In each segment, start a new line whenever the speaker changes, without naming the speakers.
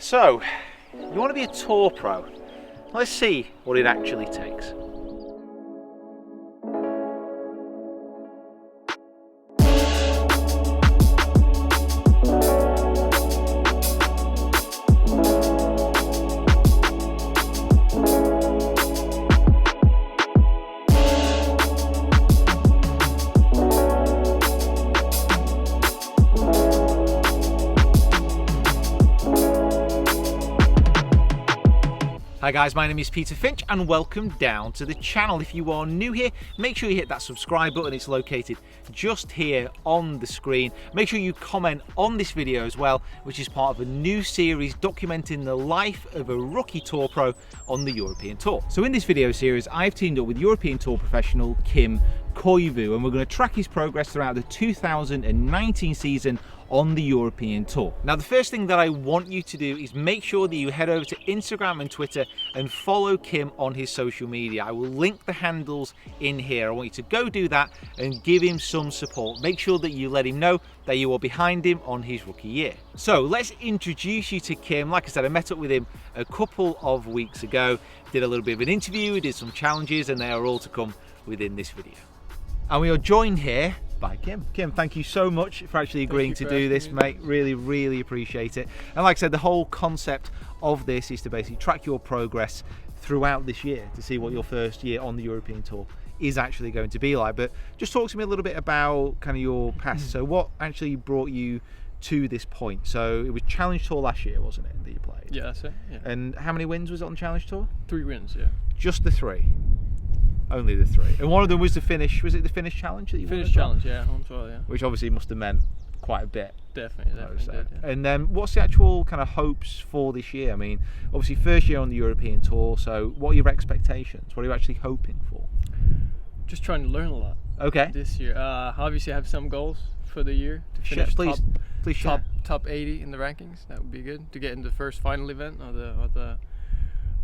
So, you want to be a tour pro? Let's see what it actually takes. Hi guys, my name is Peter Finch and welcome down to the channel. If you are new here, make sure you hit that subscribe button. It's located just here on the screen. Make sure you comment on this video as well, which is part of a new series documenting the life of a rookie tour pro on the European Tour. So in this video series, I've teamed up with European Tour professional Kim Koivu, and we're going to track his progress throughout the 2019 season on the European Tour. Now, the first thing that I want you to do is make sure that you head over to Instagram and Twitter and follow Kim on his social media. I will link the handles in here. I want you to go do that and give him some support. Make sure that you let him know that you are behind him on his rookie year. So let's introduce you to Kim. Like I said, I met up with him a couple of weeks ago, did a little bit of an interview, we did some challenges, and they are all to come within this video. And we are joined here by Kim. Kim, thank you so much for actually agreeing to do this, mate. Really appreciate it. And like I said, the whole concept of this is to basically track your progress throughout this year to see what your first year on the European Tour is actually going to be like. But just talk to me a little bit about kind of your past. So what actually brought you to this point? So it was Challenge Tour last year, wasn't it, that you played?
Yeah, that's it. Yeah.
And how many wins was it on Challenge Tour?
3 wins, yeah.
Just the 3? Only the 3. And one of them was the Finnish, was it the Finnish Challenge that you won?
Finnish Challenge, yeah, home tour, yeah.
Which obviously must have meant quite a bit.
Definitely did, yeah.
And then what's the actual kind of hopes for this year? I mean, obviously first year on the European Tour, so what are your expectations? What are you actually hoping for?
Just trying to learn a lot.
Okay.
This year. Obviously I have some goals for the year to finish
Please share.
top 80 in the rankings. That would be good to get into the first final event or the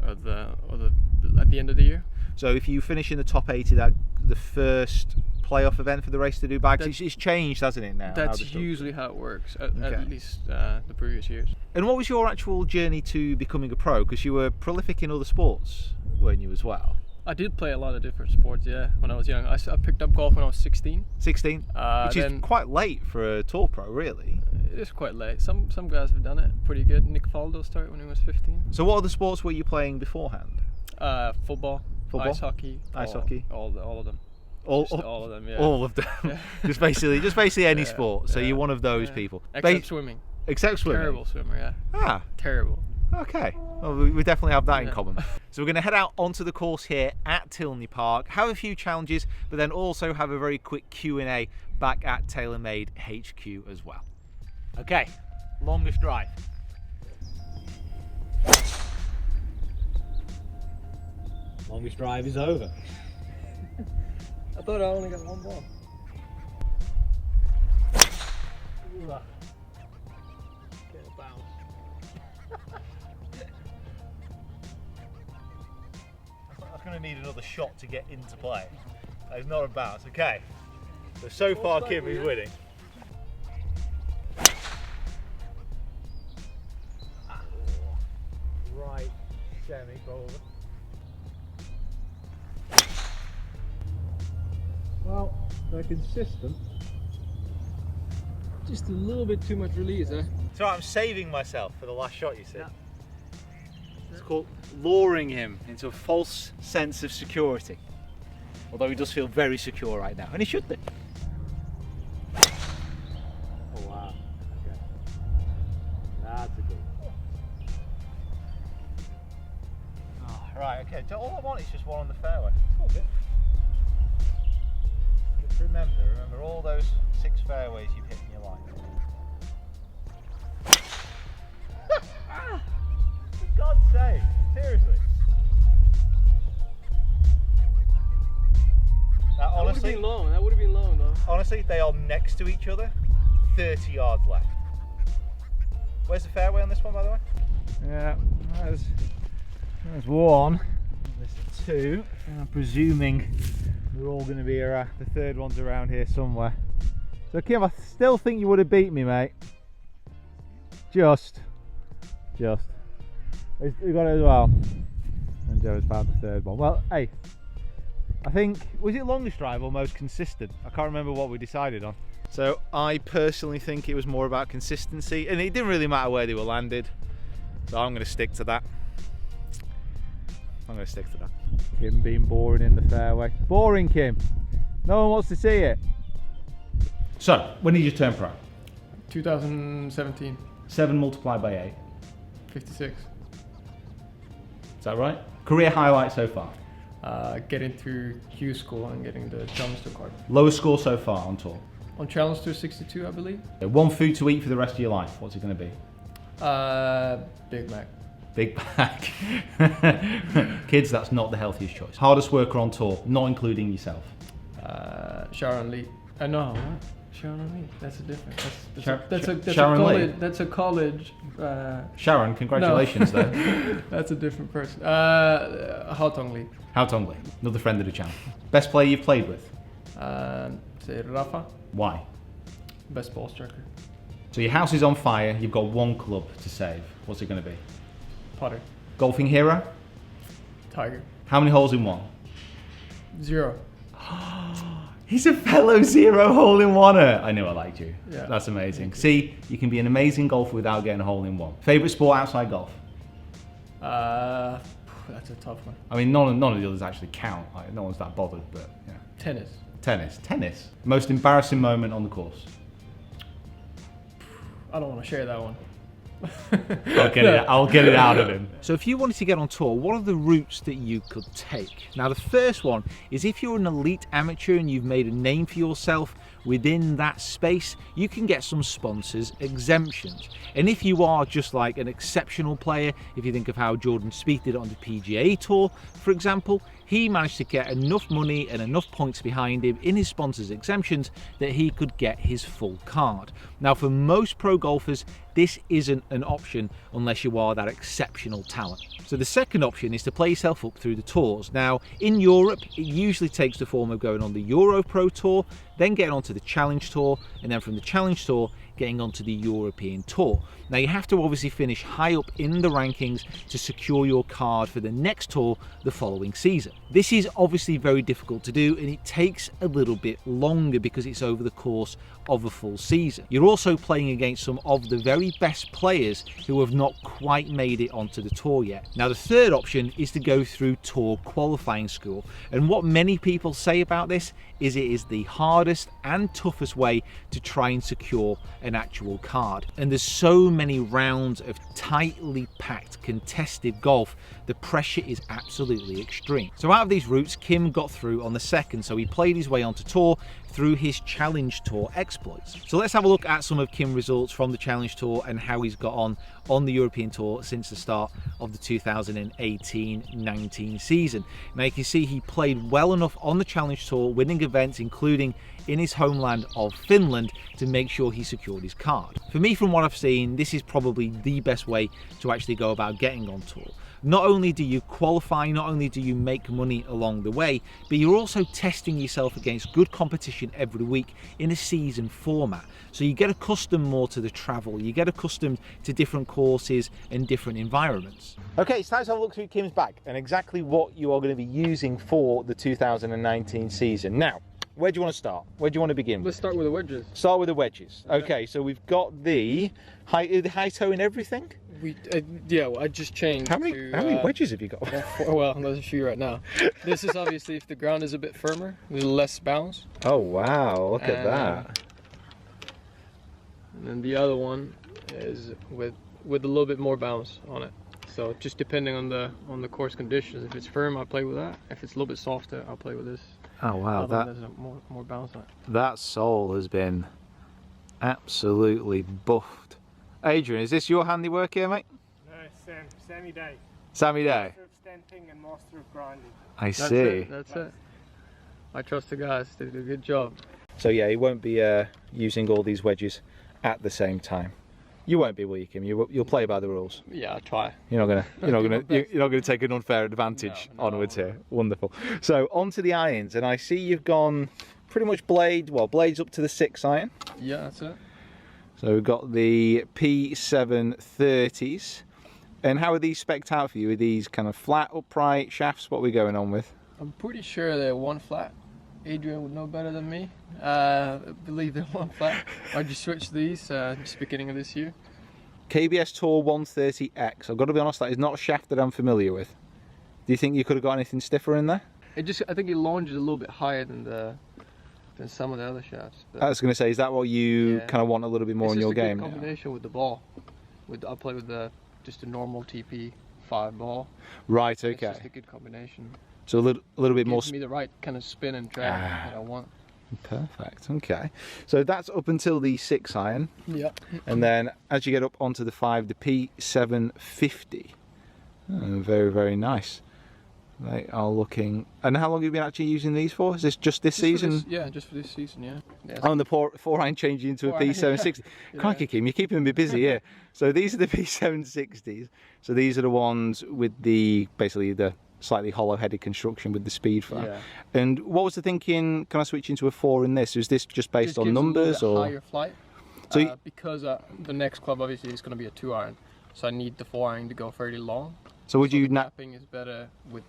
at the end of the year.
So if you finish in the top 80, that the first playoff event for the race to Dubai, it's changed, hasn't it, now?
That's usually how it works, at least the previous years.
And what was your actual journey to becoming a pro? Because you were prolific in other sports, weren't you, as well?
I did play a lot of different sports, yeah, when I was young. I picked up golf when I was 16.
16? Which is quite late for a tour pro, really.
It is quite late. Some guys have done it pretty good. Nick Faldo started when he was 15.
So what other sports were you playing beforehand?
Football, ice hockey, all of them. All of them, yeah.
All of them. Yeah. just basically any sport. So you're one of those people.
Except swimming.
Except swimming.
Terrible swimmer, yeah.
Ah.
Terrible.
Okay. Well, we definitely have that in common. So we're going to head out onto the course here at Tilney Park, have a few challenges, but then also have a very quick Q&A back at TaylorMade HQ as well. Okay. Longest drive. Longest drive is over.
I thought I only got one ball. Get a bounce.
I was going to need another shot to get into play. That is not a bounce. Okay. So far Kim is winning. Right semi-bowl.
Well, they're consistent. Just a little bit too much release, eh?
So I'm saving myself for the last shot, you see.
Yeah.
It's called luring him into a false sense of security. Although he does feel very secure right now, and he should be. Oh wow, okay. That's a good one. Oh, right, okay, so all I want is just one on the fairway. It's all good. Remember all those 6 fairways you've hit in your life. For God's sake, seriously. Now, honestly,
that would have been long though.
Honestly, they are next to each other, 30 yards left. Where's the fairway on this one, by the way? Yeah, there's 1. There's 2. And I'm presuming they're all going to be around, the third one's around here somewhere. So Kim, I still think you would have beat me, mate. Just.
Just. We got it as well. And Joe's found the third one. Well, hey, I think, was it longest drive or most consistent? I can't remember what we decided on. So I personally think it was more about consistency, and it didn't really matter where they were landed. So I'm going to stick to that. Kim being boring in the fairway. Boring, Kim. No one wants to see it. So, when did you turn pro?
2017.
7 multiplied by 8.
56.
Is that right? Career highlight so far?
Getting through Q school and getting the Challenge Tour card.
Lowest score so far on tour?
On Challenge Tour 62, I believe.
One food to eat for the rest of your life. What's it going to be?
Big Mac.
Big Mac. Kids, that's not the healthiest choice. Hardest worker on tour, not including yourself?
Sharon Lee. No, what? Sharon Lee. That's a different. That's a college.
Sharon, congratulations
no.
though.
That's a different person. Hao Tong Lee.
Hao Tong Lee, another friend of the channel. Best player you've played with?
Say Rafa.
Why?
Best ball striker.
So your house is on fire, you've got one club to save. What's it going to be?
Putter.
Golfing hero?
Tiger.
How many holes in one?
0.
He's a fellow 0 hole-in-oneer. I knew I liked you.
Yeah.
That's amazing. See, you can be an amazing golfer without getting a hole in one. Favorite sport outside golf?
That's a tough one.
I mean, none of the others actually count. Like, no one's that bothered, but yeah. Tennis. Most embarrassing moment on the course?
I don't want to share that one.
I'll get it out of him.
So if you wanted to get on tour, what are the routes that you could take? Now the first one is if you're an elite amateur and you've made a name for yourself within that space, you can get some sponsors exemptions. And if you are just like an exceptional player, if you think of how Jordan Spieth did it on the PGA Tour, for example, he managed to get enough money and enough points behind him in his sponsors exemptions that he could get his full card. Now for most pro golfers, this isn't an option unless you are that exceptional talent. So the second option is to play yourself up through the tours. Now in Europe, it usually takes the form of going on the Euro Pro Tour, then getting onto the Challenge Tour, and then from the Challenge Tour, getting onto the European Tour. Now you have to obviously finish high up in the rankings to secure your card for the next tour the following season. This is obviously very difficult to do, and it takes a little bit longer because it's over the course of a full season. You're also playing against some of the very best players who have not quite made it onto the tour yet. Now the third option is to go through tour qualifying school, and what many people say about this is it is the hardest and toughest way to try and secure an actual card. And there's so many rounds of tightly packed contested golf, the pressure is absolutely extreme. So out of these routes, Kim got through on the second, so he played his way onto tour through his Challenge Tour exploits. So let's have a look at some of Kim's results from the Challenge Tour and how he's got on the European Tour since the start of the 2018-19 season. Now you can see he played well enough on the Challenge Tour, winning events including in his homeland of Finland to make sure he secured his card. For me, from what I've seen, this is probably the best way to actually go about getting on tour. Not only do you qualify, not only do you make money along the way, but you're also testing yourself against good competition every week in a season format. So you get accustomed more to the travel, you get accustomed to different courses and different environments. Okay, it's time to have a look through Kim's bag and exactly what you are going to be using for the 2019 season. Now, where do you want to start? Where do you want to begin?
Let's start with the wedges.
Start with the wedges. Okay, so we've got the high toe and everything.
I just changed.
How many wedges have you got?
Well, there's a few right now. This is obviously if the ground is a bit firmer, there's less bounce.
Oh wow! Look at that.
And then the other one is with a little bit more bounce on it. So just depending on the course conditions. If it's firm, I'll play with that. If it's a little bit softer, I'll play with this.
Oh wow!
There's more bounce on it.
That sole has been absolutely buffed. Adrian, is this your handiwork here, mate?
No, Sammy Day.
Sammy Day.
Master of stamping and master of grinding.
I see.
That's it. I trust the guys. They do a good job.
So yeah, he won't be using all these wedges at the same time. You won't be, will you, Kim? You'll play by the rules.
Yeah, I'll try.
You're not gonna take an unfair advantage onwards here. Wonderful. So onto the irons, and I see you've gone pretty much blades up to the 6 iron.
Yeah, that's it.
So we've got the P730s.
And how are these spec'd out for you? Are these kind of flat, upright shafts? What are we going on with?
I'm pretty sure they're one flat. Adrian would know better than me. I believe they're one flat. I just switched these just beginning of this year.
KBS Tour 130X. I've got to be honest, that is not a shaft that I'm familiar with. Do you think you could have got anything stiffer in there?
I think it launches a little bit higher than some of the other shafts.
I was going to say, is that what you kind of want a little bit more in your game?
It's just a good combination with the ball. I play with just a normal TP5 ball.
Right, okay.
It's just a good combination.
So a little bit more.
Gives me the right kind of spin and drag that I want.
Perfect, okay. So that's up until the 6 iron.
Yeah.
And then as you get up onto the 5, the P750. Oh, very, very nice. They are looking. And how long have you been actually using these for? Is this just this season?
Yeah, just for this season, yeah.
Oh, and the 4 iron changed into a P760.
Yeah.
Crikey, Kim, you're keeping me busy here. So these are the P760s. So these are the ones with basically the slightly hollow-headed construction with the speed fan.
Yeah.
And what was the thinking? Can I switch into a 4 in this? Is this just based on numbers or
higher flight?
So
because the next club obviously is going to be a 2 iron, so I need the 4 iron to go fairly long.
So would you
the
not?
gapping is better with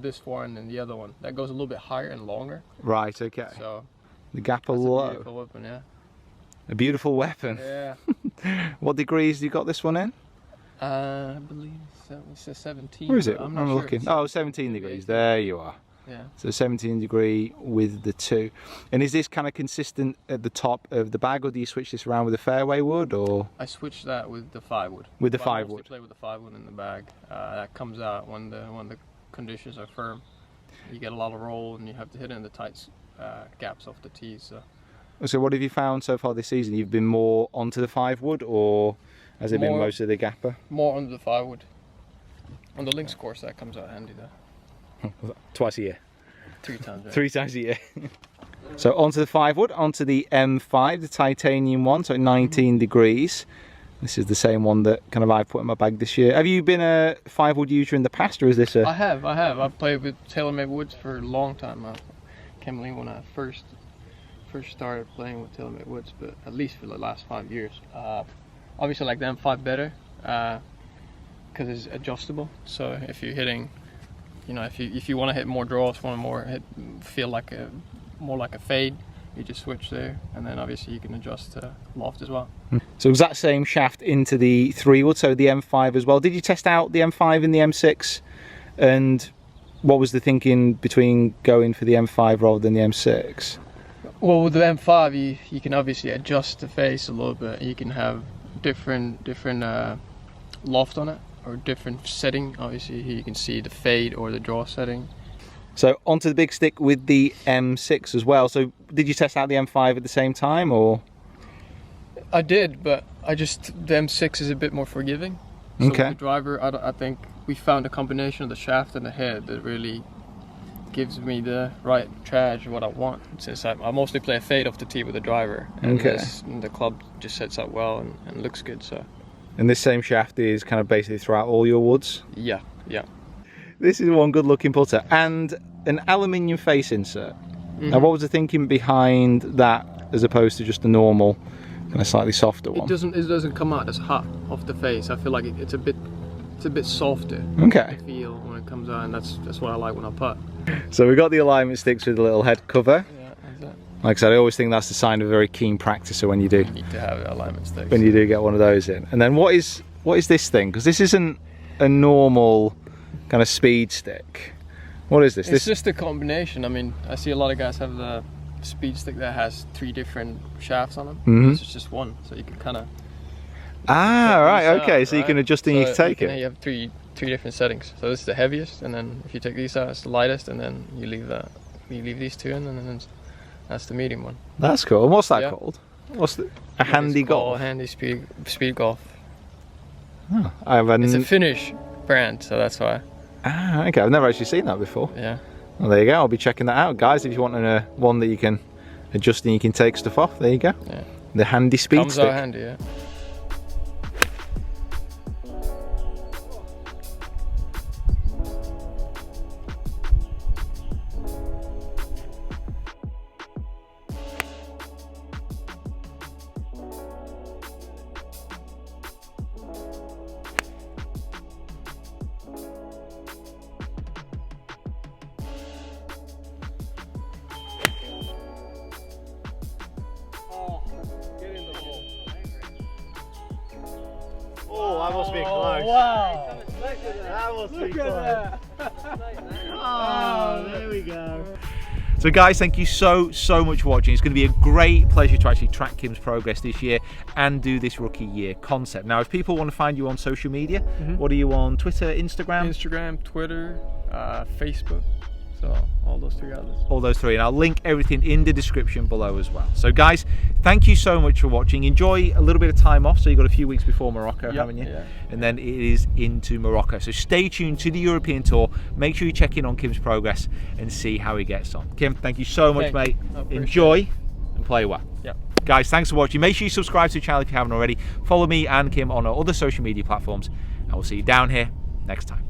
this 4 iron than the other one. That goes a little bit higher and longer.
Right. Okay.
So
The Gapper
that's a
Low.
beautiful weapon, yeah.
A beautiful weapon.
Yeah.
What degrees you got this one in?
I believe it says 17.
Where is it?
but I'm
I'm
not sure.
looking. Oh, 17 degrees. There you are.
Yeah.
So 17 degree with the 2. And is this kind of consistent at the top of the bag, or do you switch this around with the fairway wood, or?
I switched that with the 5 wood.
With the
But
5
I mostly
wood.
play with the 5 wood in the bag. That comes out when the conditions are firm. You get a lot of roll and you have to hit it in the tight gaps off the tees.
So what have you found so far this season? You've been more onto the 5 wood, or has it been
More-
most of the Gapper?
More on the 5 wood. On the links course that comes out handy though.
Twice a year.
3 times. Right?
3 times a year. So onto the 5 wood, onto the M5, the titanium one, so 19 degrees. This is the same one that kind of I put in my bag this year. Have you been a 5 wood user in the past, or is this a?
I have. I've played with TaylorMade woods for a long time. I can't believe when I first started playing with TaylorMade woods, but at least for the last 5 years. Obviously, I like the M5 better because it's adjustable. So if you're hitting, if you want to hit more draws, feel like more like a fade, you just switch there, and then obviously you can adjust to loft as well.
So exact same shaft into the 3 wood, so the M5 as well. Did you test out the M5 and the M6? And what was the thinking between going for the M5 rather than the M6?
Well, with the M5, you can obviously adjust the face a little bit. You can have different loft on it, or different setting. Obviously, here you can see the fade or the draw setting.
So onto the big stick with the M6 as well. So did you test out the M5 at the same time, or?
I did, but the M6 is a bit more forgiving. So
Okay.
with the driver, I think we found a combination of the shaft and the head that really gives me the right charge, what I want. Since I mostly play a fade off the tee with the driver, and
Okay.
the club just sets up well and looks good. So
And this same shaft is kind of basically throughout all your woods.
yeah.
This is one good looking putter, and an aluminium face insert. Now what was the thinking behind that as opposed to just a normal kind of slightly softer one?
It doesn't come out as hot off the face. I feel like it's a bit softer.
Okay.
To feel when it comes out, and that's what I like when I putt.
So we got the alignment sticks with a little head cover.
Yeah, that's it.
Like I said, I always think that's the sign of a very keen practicer when you do
Need to have alignment sticks.
get one of those in. And then what is this thing? Because this isn't a normal kind of speed stick. What is this?
It's just a combination. I mean, I see a lot of guys have the speed stick that has 3 different shafts on them.
Mhm.
This is just one, so you can kind of.
Right, okay, so you can adjust and you can take it.
You have three different settings. So this is the heaviest, and then if you take these out, it's the lightest, and then you leave these 2 in, and then that's the medium one.
That's cool. And what's that
Yeah.
called? A handy
It's called
golf?
Handy speed golf.
Oh, I haven't.
It's a Finnish brand, so that's why.
Okay, I've never actually seen that before.
Yeah.
Well, there you go. I'll be checking that out, guys. If you want one that you can adjust and you can take stuff off, there you go.
Yeah.
The handy speed
Comes
stick.
out handy, yeah.
Oh, that must be close.
Wow.
That must be close. Oh, there we go.
So guys, thank you so much for watching. It's going to be a great pleasure to actually track Kim's progress this year and do this rookie year concept. Now, if people want to find you on social media, what are you on? Twitter, Instagram?
Instagram, Twitter, Facebook. So all those three outlets.
All those three, and I'll link everything in the description below as well. So guys, thank you so much for watching. Enjoy a little bit of time off. So you've got a few weeks before Morocco, haven't you?
Yeah.
And then it is into Morocco. So stay tuned to the European Tour. Make sure you check in on Kim's progress and see how he gets on. Kim, thank you so much, mate. Enjoy and play well.
Yeah.
Guys, thanks for watching. Make sure you subscribe to the channel if you haven't already. Follow me and Kim on our other social media platforms, and we'll see you down here next time.